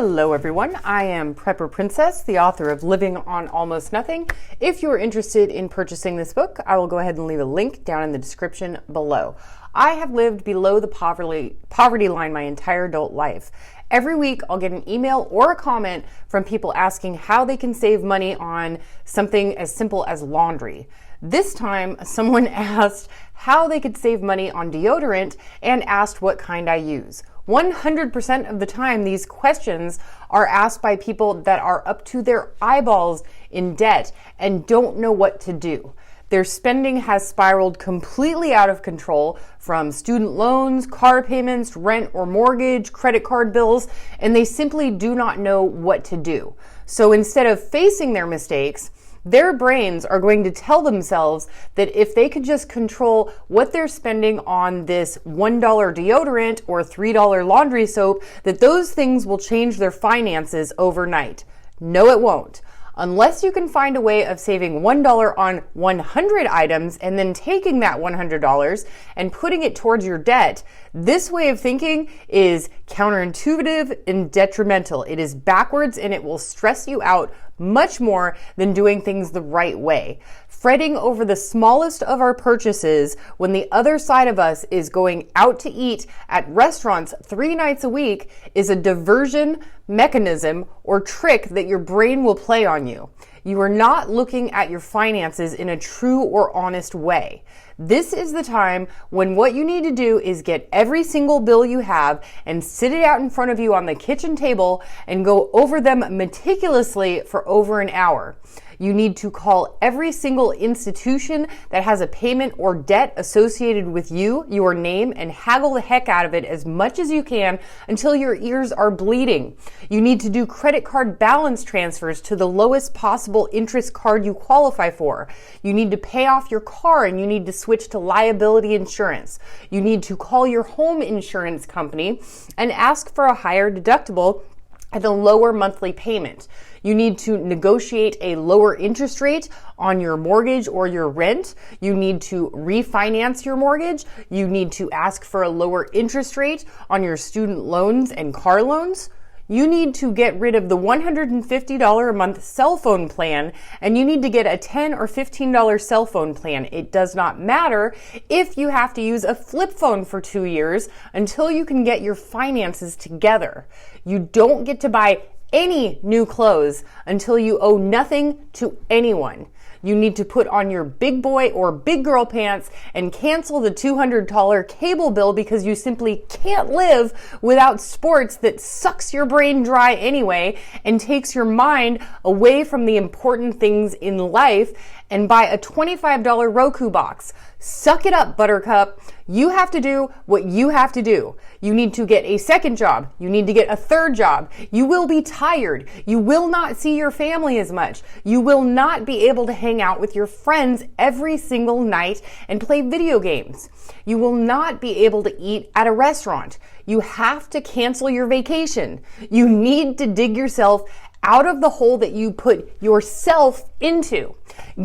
Hello everyone, I am Prepper Princess, the author of Living on Almost Nothing. If you're interested in purchasing this book, I will go ahead and leave a link down in the description below. I have lived below the poverty line my entire adult life. Every week I'll get an email or a comment from people asking how they can save money on something as simple as laundry. This time someone asked how they could save money on deodorant and asked what kind I use. 100% of the time, these questions are asked by people that are up to their eyeballs in debt and don't know what to do. Their spending has spiraled completely out of control from student loans, car payments, rent or mortgage, credit card bills, and they simply do not know what to do. So instead of facing their mistakes, their brains are going to tell themselves that if they could just control what they're spending on this $1 deodorant or $3 laundry soap, that those things will change their finances overnight. No, it won't. Unless you can find a way of saving $1 on 100 items and then taking that $100 and putting it towards your debt, this way of thinking is counterintuitive and detrimental. It is backwards and it will stress you out much more than doing things the right way. Fretting over the smallest of our purchases when the other side of us is going out to eat at restaurants 3 nights a week is a diversion mechanism or trick that your brain will play on you. You are not looking at your finances in a true or honest way. This is the time when what you need to do is get every single bill you have and sit it out in front of you on the kitchen table and go over them meticulously for over an hour. You need to call every single institution that has a payment or debt associated with you, your name, and haggle the heck out of it as much as you can until your ears are bleeding. You need to do credit card balance transfers to the lowest possible interest card you qualify for. You need to pay off your car and you need to switch to liability insurance. You need to call your home insurance company and ask for a higher deductible at a lower monthly payment. You need to negotiate a lower interest rate on your mortgage or your rent. You need to refinance your mortgage. You need to ask for a lower interest rate on your student loans and car loans. You need to get rid of the $150 a month cell phone plan, and you need to get a $10 or $15 cell phone plan. It does not matter if you have to use a flip phone for 2 years until you can get your finances together. You don't get to buy any new clothes until you owe nothing to anyone. You need to put on your big boy or big girl pants and cancel the $200 cable bill because you simply can't live without sports that sucks your brain dry anyway and takes your mind away from the important things in life, and buy a $25 Roku box. Suck it up, Buttercup. You have to do what you have to do. You need to get a second job. You need to get a third job. You will be tired. You will not see your family as much. You will not be able to hang out with your friends every single night and play video games. You will not be able to eat at a restaurant. You have to cancel your vacation. You need to dig yourself out of the hole that you put yourself into.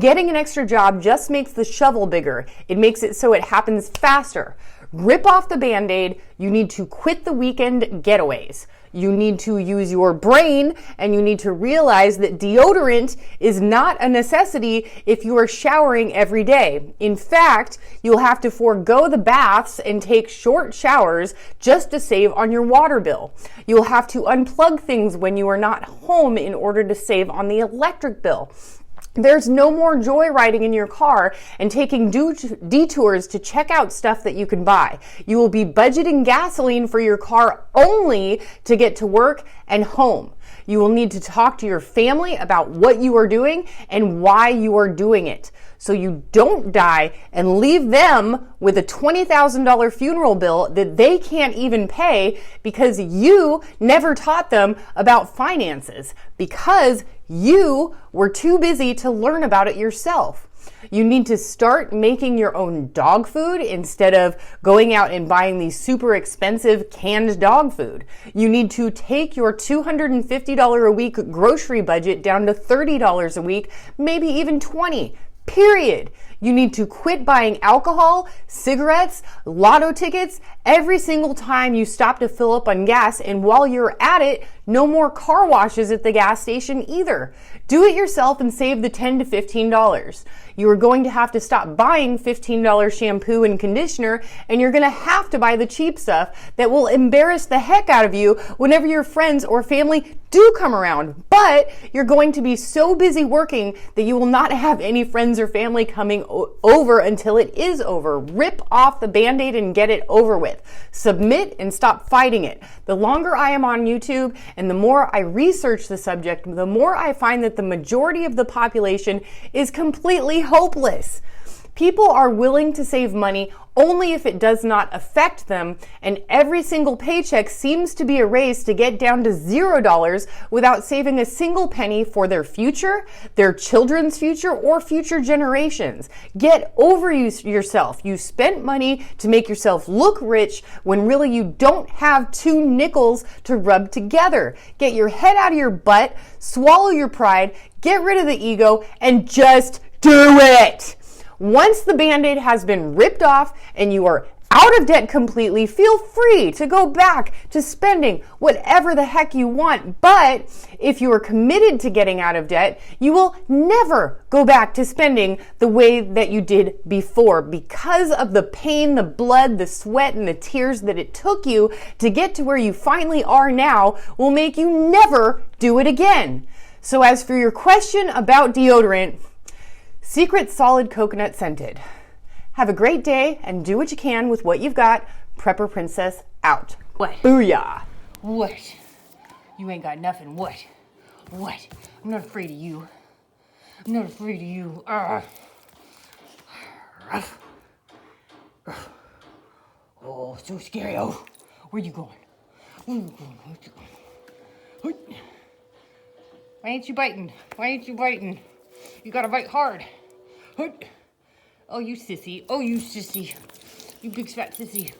Getting an extra job just makes the shovel bigger. It makes it so it happens faster. Rip off the Band-Aid. You need to quit the weekend getaways. You need to use your brain, and you need to realize that deodorant is not a necessity if you are showering every day. In fact, you'll have to forego the baths and take short showers just to save on your water bill. You'll have to unplug things when you are not home in order to save on the electric bill. There's no more joy riding in your car and taking detours to check out stuff that you can buy. You will be budgeting gasoline for your car only to get to work and home. You will need to talk to your family about what you are doing and why you are doing it, so you don't die and leave them with a $20,000 funeral bill that they can't even pay because you never taught them about finances, because you were too busy to learn about it yourself. You need to start making your own dog food instead of going out and buying these super expensive canned dog food. You need to take your $250 a week grocery budget down to $30 a week, maybe even $20. Period. You need to quit buying alcohol, cigarettes, lotto tickets, every single time you stop to fill up on gas, and while you're at it, no more car washes at the gas station either. Do it yourself and save the $10 to $15. You are going to have to stop buying $15 shampoo and conditioner, and you're going to have to buy the cheap stuff that will embarrass the heck out of you whenever your friends or family do come around. But you're going to be so busy working that you will not have any friends or family coming over until it is over. Rip off the Band-Aid and get it over with. Submit and stop fighting it. The longer I am on YouTube and the more I research the subject, the more I find that the majority of the population is completely hopeless. People are willing to save money only if it does not affect them, and every single paycheck seems to be a race to get down to $0 without saving a single penny for their future, their children's future, or future generations. Get over yourself. You spent money to make yourself look rich when really you don't have two nickels to rub together. Get your head out of your butt, swallow your pride, get rid of the ego, and just do it. Once the Band-Aid has been ripped off and you are out of debt completely, feel free to go back to spending whatever the heck you want. But if you are committed to getting out of debt, you will never go back to spending the way that you did before, because of the pain, the blood, the sweat, and the tears that it took you to get to where you finally are now will make you never do it again. So as for your question about deodorant, Secret Solid Coconut Scented. Have a great day and do what you can with what you've got. Prepper Princess out. What? Booyah. What? You ain't got nothing. What? What? I'm not afraid of you. I'm not afraid of you. Oh, so scary. Oh, where you going? Where you going? Why ain't you biting? Why ain't you biting? You gotta bite hard. Oh, you sissy. Oh, you sissy. You big fat sissy.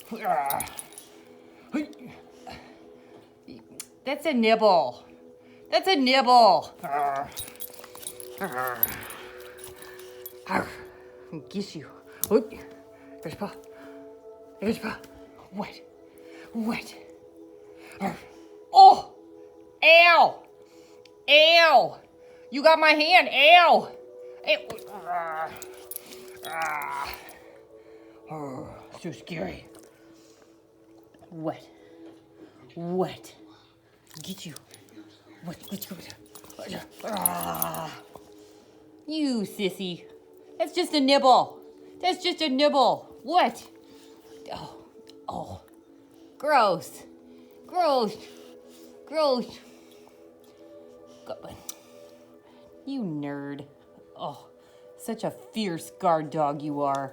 That's a nibble. That's a nibble. I'll kiss you. There's paw. There's paw. What? What? Oh! Ow! Ow! You got my hand. Ow! Oh, so scary. What? What? Get you. What? Let's go. You sissy. That's just a nibble. That's just a nibble. What? Oh. Gross. Gross. Gross. You nerd. Oh, such a fierce guard dog you are.